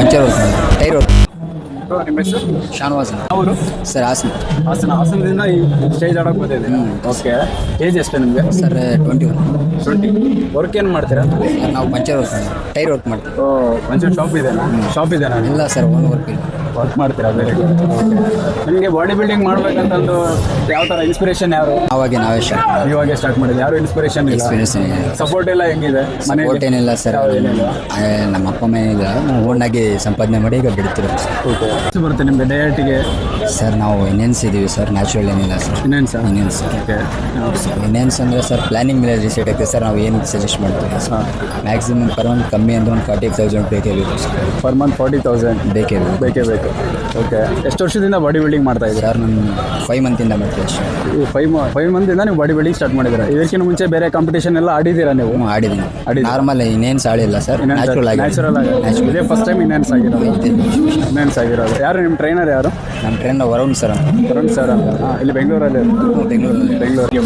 Puncture tyre ನಿಮ್ಮ ಹೆಸರು ಶಾನವಾಸ್ ಅವರು ಸರ್ ಹಾಸನ ಹಾಸನದಿಂದ ಈ ಸ್ಟೇಜ್ ಆಡೋಕೆ ಬಂದಿದ್ದೀವಿ. ಓಕೆ, ಏಜ್ ಎಷ್ಟು ನಿಮಗೆ? ಸರ್ 21. 20. ವರ್ಕ್ ಏನು ಮಾಡ್ತೀರಾ? ಸರ್ ನಾವು ಪಂಚರ್ ಟೈರ್ ವರ್ಕ್ ಮಾಡ್ತೀವಿ. ಓ, ಒಂಚೂರು ಶಾಪ್ ಇದೆನಾ? ಶಾಪ್ ಇದೆನಾ? ಇಲ್ಲ ಸರ್, ಓನ್ ವರ್ಕ್ ಇಲ್ಲ. ವರ್ಕ್ ಮಾಡ್ತೀರಾ? ಬೇರೆ ನಿಮಗೆ ಬಾಡಿ ಬಿಲ್ಡಿಂಗ್ ಮಾಡ್ಬೇಕಂತಂದು ಯಾವ ಥರ ಇನ್ಸ್ಪಿರೇಷನ್ ಯಾರು? ಅವಾಗ ನಾವೇ ಸ್ಟಾರ್ಟ್ ಇವಾಗೆ ಸ್ಟಾರ್ಟ್ ಮಾಡಿದ್ದು. ಯಾರು ಇನ್ಸ್ಪಿರೇಷನ್ ಇಲ್ಲ? ಎಕ್ಸ್ಪೀರಿಯನ್ಸ್ ಸಪೋರ್ಟ್ ಎಲ್ಲ ಹೆಂಗಿದೆ ಮನೆ? ಸಪೋರ್ಟ್ ಏನಿಲ್ಲ ಸರ್. ನಮ್ಮ ಅಪ್ಪ ಅಮ್ಮ ಏನಿಲ್ಲ, ನಾವು ಓನಾಗಿ ಸಂಪಾದನೆ ಮಾಡಿ ಈಗ ಬಿಡ್ತಿರೋದು ಸರ್. ಓಕೆ, ಎಷ್ಟು ಬರುತ್ತೆ ನಿಮಗೆ ಡಯಟಿಗೆ? ಸರ್ ನಾವು ಇನ್ನೇನ್ಸ್ ಇದ್ದೀವಿ ಸರ್, ನ್ಯಾಚುರಲ್ ಏನಿಲ್ಲ ಸರ್. ಇನ್ನೇನು ಸರ್? ಇನ್ನೇನ್ಸ್ ಸರ್. ಓಕೆ, ಇನ್ನೇನ್ಸ್ ಅಂದರೆ ಸರ್ ಪ್ಲಾನಿಂಗ್ ಮೇಲೆ ಡಿಸೈಡ್ ಆಗ್ತದೆ ಸರ್. ನಾವು ಏನು ಸಜೆಸ್ಟ್ ಮಾಡ್ತೀವಿ ಸರ್, ಮ್ಯಾಕ್ಸಿಮಮ್ ಪರ್ ಮಂತ್ ಕಮ್ಮಿ ಅಂದರೆ ಒಂದು 40,000 ಬೇಕೇ ಬೇಕು ಸರ್. ಪರ್ ಮಂತ್ 40,000 ಬೇಕೇ ಬೇಕು. ಬೇಕೇ ಬೇಕು. ಓಕೆ, ಎಷ್ಟು ವರ್ಷದಿಂದ ಬಾಡಿ ಬಿಲ್ಡಿಂಗ್ ಮಾಡ್ತಾ ಇದ್ದೀರಾ? ಸರ್ ನಾನು 5 ಮಂತಿಂದ ಮಾಡ್ತೀವಿ ಅಷ್ಟೇ. ಈ 5 ಮಂತಿಂದ ನೀವು ಬಾಡಿ ಬಿಲ್ಡಿಂಗ್ ಸ್ಟಾರ್ಟ್ ಮಾಡಿದ್ದೀರಾ. ಇದಕ್ಕಿಂತ ಮುಂಚೆ ಬೇರೆ ಕಾಂಪಿಟೇಷನ್ ಎಲ್ಲ ಆಡಿದ್ದೀರಾ ನೀವು? ಆಡಿದ್ದೀನಿ. ಆಡಿದ್ದೀರಾ? ನಾರ್ಮಲ್ ಇನ್ನೇನ್ಸ್ ಆಡಿಲ್ಲ ಸರ್, ನ್ಯಾಚುರಲ್ ಆಗಿ. ನ್ಯಾಚುರಲ್ ಆಗಿ. ಇದೇ ಫಸ್ಟ್ ಟೈಮ್ ಇನ್ನೇನ್ಸ್ ಆಗಿರೋದು? ಇನ್ನೇನ್ಸ್ ಆಗಿರೋದು. ಯಾರು ನಿಮ್ಮ ಟ್ರೈನರ್ ಯಾರು? ನಮ್ಮ ಟ್ರೈನರ್ ವರುಣ್ ಸರ್ ಅಂತ. ವರುಣ್ ಸರ್ ಅಂತ. ಇಲ್ಲಿ ಬೆಂಗಳೂರಲ್ಲಿ? ಬೆಂಗಳೂರಲ್ಲಿ. ಬೆಂಗಳೂರಿಗೆ